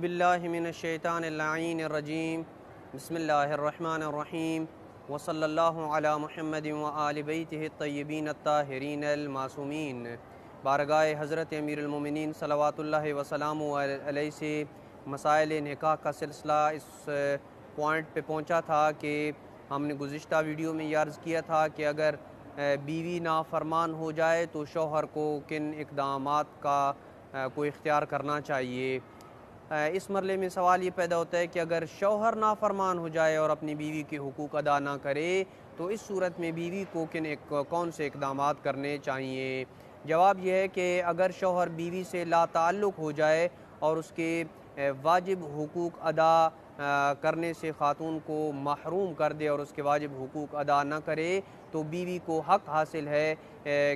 باللہ من الشیطان اللعین الرجیم بسم اللہ الرحمن الرحیم وصلی اللہ علی محمد وآل بیتہ الطیبین الطاہرین المعصومین۔ بارگاہ حضرت امیر المومنین صلوات اللہ وسلامہ علیہ سے مسائل نکاح کا سلسلہ اس پوائنٹ پہ پہنچا تھا کہ ہم نے گزشتہ ویڈیو میں یہ عرض کیا تھا کہ اگر بیوی نافرمان ہو جائے تو شوہر کو کن اقدامات کا کو اختیار کرنا چاہیے۔ اس مرحلے میں سوال یہ پیدا ہوتا ہے کہ اگر شوہر نافرمان ہو جائے اور اپنی بیوی کے حقوق ادا نہ کرے تو اس صورت میں بیوی کو کون سے اقدامات کرنے چاہیے؟ جواب یہ ہے کہ اگر شوہر بیوی سے لا تعلق ہو جائے اور اس کے واجب حقوق ادا کرنے سے خاتون کو محروم کر دے اور اس کے واجب حقوق ادا نہ کرے تو بیوی کو حق حاصل ہے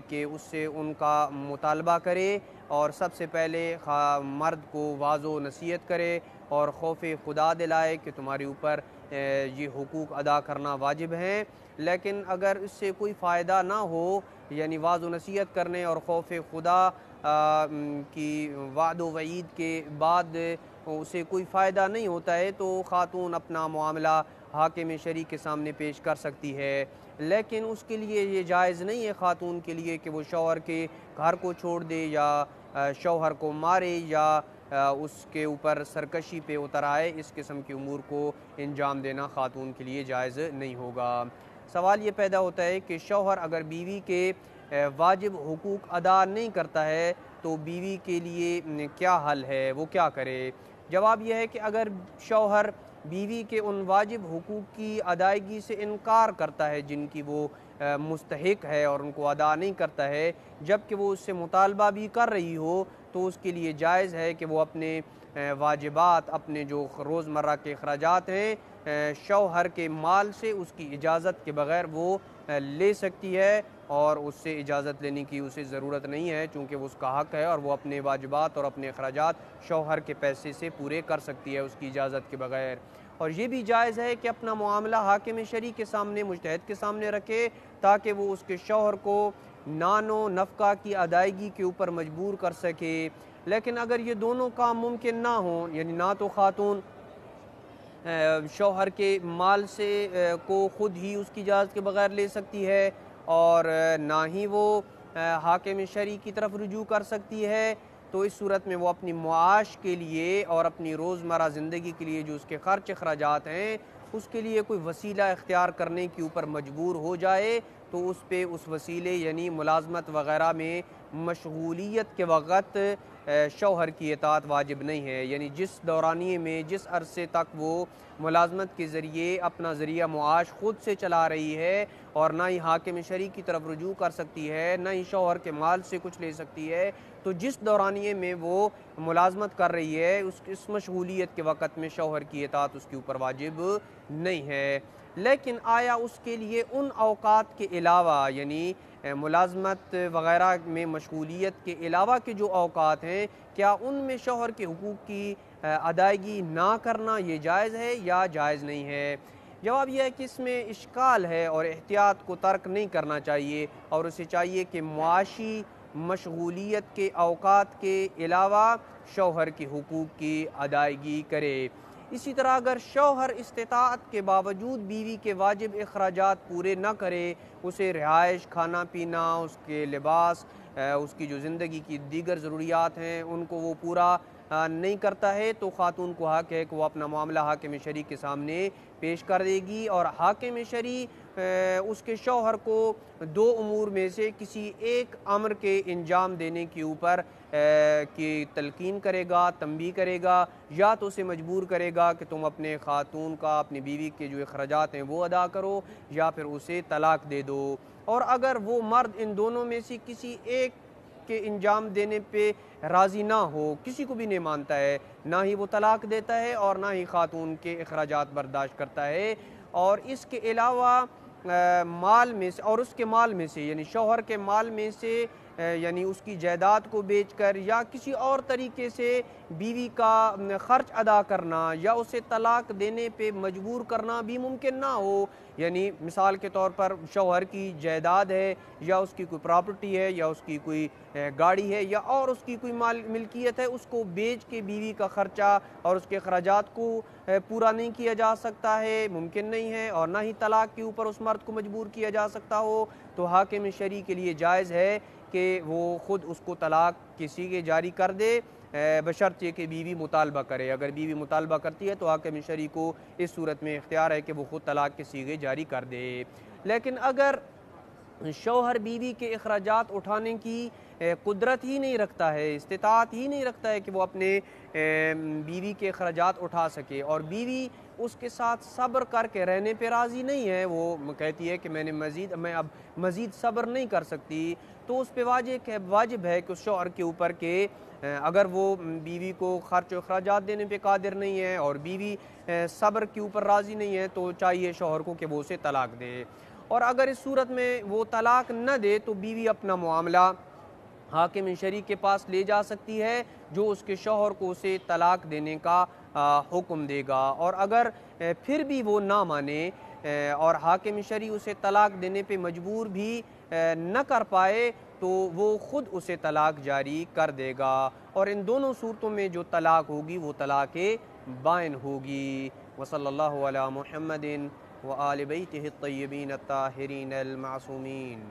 کہ اس سے ان کا مطالبہ کرے اور سب سے پہلے مرد کو واعظ و نصیحت کرے اور خوف خدا دلائے کہ تمہارے اوپر یہ حقوق ادا کرنا واجب ہیں۔ لیکن اگر اس سے کوئی فائدہ نہ ہو، یعنی واعظ و نصیحت کرنے اور خوف خدا کی وعد و وعید کے بعد اسے کوئی فائدہ نہیں ہوتا ہے تو خاتون اپنا معاملہ حاکم شرعی کے سامنے پیش کر سکتی ہے۔ لیکن اس کے لیے یہ جائز نہیں ہے خاتون کے لیے کہ وہ شوہر کے گھر کو چھوڑ دے یا شوہر کو مارے یا اس کے اوپر سرکشی پہ اتر آئے۔ اس قسم کے امور کو انجام دینا خاتون کے لیے جائز نہیں ہوگا۔ سوال یہ پیدا ہوتا ہے کہ شوہر اگر بیوی کے واجب حقوق ادا نہیں کرتا ہے تو بیوی کے لیے کیا حل ہے، وہ کیا کرے؟ جواب یہ ہے کہ اگر شوہر بیوی کے ان واجب حقوق کی ادائیگی سے انکار کرتا ہے جن کی وہ مستحق ہے اور ان کو ادا نہیں کرتا ہے جبکہ وہ اس سے مطالبہ بھی کر رہی ہو تو اس کے لیے جائز ہے کہ وہ اپنے واجبات، اپنے جو روزمرہ کے اخراجات ہیں شوہر کے مال سے اس کی اجازت کے بغیر وہ لے سکتی ہے اور اس سے اجازت لینے کی اسے ضرورت نہیں ہے چونکہ وہ اس کا حق ہے اور وہ اپنے واجبات اور اپنے اخراجات شوہر کے پیسے سے پورے کر سکتی ہے اس کی اجازت کے بغیر۔ اور یہ بھی جائز ہے کہ اپنا معاملہ حاکم شرعی کے سامنے، مجتہد کے سامنے رکھے تاکہ وہ اس کے شوہر کو نان و نفقہ کی ادائیگی کے اوپر مجبور کر سکے۔ لیکن اگر یہ دونوں کام ممکن نہ ہوں، یعنی نہ تو خاتون شوہر کے مال سے کو خود ہی اس کی اجازت کے بغیر لے سکتی ہے اور نہ ہی وہ حاکم شرعی کی طرف رجوع کر سکتی ہے تو اس صورت میں وہ اپنی معاش کے لیے اور اپنی روزمرہ زندگی کے لیے جو اس کے خرچ اخراجات ہیں اس کے لیے کوئی وسیلہ اختیار کرنے کے اوپر مجبور ہو جائے تو اس پہ اس وسیلے یعنی ملازمت وغیرہ میں مشغولیت کے وقت شوہر کی اطاعت واجب نہیں ہے، یعنی جس دورانیے میں جس عرصے تک وہ ملازمت کے ذریعے اپنا ذریعہ معاش خود سے چلا رہی ہے اور نہ ہی حاکم شرعی کی طرف رجوع کر سکتی ہے نہ ہی شوہر کے مال سے کچھ لے سکتی ہے، تو جس دورانیے میں وہ ملازمت کر رہی ہے اس مشغولیت کے وقت میں شوہر کی اطاعت اس کے اوپر واجب نہیں ہے۔ لیکن آیا اس کے لیے ان اوقات کے علاوہ یعنی ملازمت وغیرہ میں مشغولیت کے علاوہ کے جو اوقات ہیں کیا ان میں شوہر کے حقوق کی ادائیگی نہ کرنا یہ جائز ہے یا جائز نہیں ہے؟ جواب یہ ہے کہ اس میں اشکال ہے اور احتیاط کو ترک نہیں کرنا چاہیے اور اسے چاہیے کہ معاشی مشغولیت کے اوقات کے علاوہ شوہر کے حقوق کی ادائیگی کرے۔ اسی طرح اگر شوہر استطاعت کے باوجود بیوی کے واجب اخراجات پورے نہ کرے، اسے رہائش، کھانا پینا، اس کے لباس، اس کی جو زندگی کی دیگر ضروریات ہیں ان کو وہ پورا نہیں کرتا ہے تو خاتون کو حق ہے کہ وہ اپنا معاملہ حاکم شرعی کے سامنے پیش کر دے گی اور حاکم شرعی اس کے شوہر کو دو امور میں سے کسی ایک امر کے انجام دینے کے اوپر کی تلقین کرے گا، تنبیہ کرے گا، یا تو اسے مجبور کرے گا کہ تم اپنے خاتون کا، اپنی بیوی کے جو اخراجات ہیں وہ ادا کرو یا پھر اسے طلاق دے دو۔ اور اگر وہ مرد ان دونوں میں سے کسی ایک کے انجام دینے پہ راضی نہ ہو، کسی کو بھی نہیں مانتا ہے، نہ ہی وہ طلاق دیتا ہے اور نہ ہی خاتون کے اخراجات برداشت کرتا ہے اور اس کے علاوہ مال میں سے اور اس کے مال میں سے یعنی شوہر کے مال میں سے یعنی اس کی جائیداد کو بیچ کر یا کسی اور طریقے سے بیوی کا خرچ ادا کرنا یا اسے طلاق دینے پہ مجبور کرنا بھی ممکن نہ ہو۔ یعنی مثال کے طور پر شوہر کی جائیداد ہے یا اس کی کوئی پراپرٹی ہے یا اس کی کوئی گاڑی ہے یا اور اس کی کوئی ملکیت ہے، اس کو بیچ کے بیوی کا خرچہ اور اس کے اخراجات کو پورا نہیں کیا جا سکتا ہے، ممکن نہیں ہے، اور نہ ہی طلاق کے اوپر اس مرد کو مجبور کیا جا سکتا ہو، تو حاکم شرعی کے لیے جائز ہے کہ وہ خود اس کو طلاق کسی کے جاری کر دے، بشرط یہ کہ بیوی مطالبہ کرے۔ اگر بیوی مطالبہ کرتی ہے تو حاکم شرعی کو اس صورت میں اختیار ہے کہ وہ خود طلاق کے صیغے جاری کر دے۔ لیکن اگر شوہر بیوی کے اخراجات اٹھانے کی قدرت ہی نہیں رکھتا ہے، استطاعت ہی نہیں رکھتا ہے کہ وہ اپنے بیوی کے اخراجات اٹھا سکے، اور بیوی اس کے ساتھ صبر کر کے رہنے پہ راضی نہیں ہے، وہ کہتی ہے کہ میں اب مزید صبر نہیں کر سکتی، تو اس پہ واجب ہے کہ اس شوہر کے اوپر کہ اگر وہ بیوی کو خرچ و اخراجات دینے پہ قادر نہیں ہے اور بیوی صبر کے اوپر راضی نہیں ہے، تو چاہیے شوہر کو کہ وہ اسے طلاق دے۔ اور اگر اس صورت میں وہ طلاق نہ دے تو بیوی اپنا معاملہ حاکم شرعی کے پاس لے جا سکتی ہے، جو اس کے شوہر کو اسے طلاق دینے کا حکم دے گا، اور اگر پھر بھی وہ نہ مانے اور حاکم شرعی اسے طلاق دینے پہ مجبور بھی نہ کر پائے تو وہ خود اسے طلاق جاری کر دے گا، اور ان دونوں صورتوں میں جو طلاق ہوگی وہ طلاق بائن ہوگی۔ وصلی اللہ علی محمد وآل بیتہ الطیبین الطاہرین المعصومین۔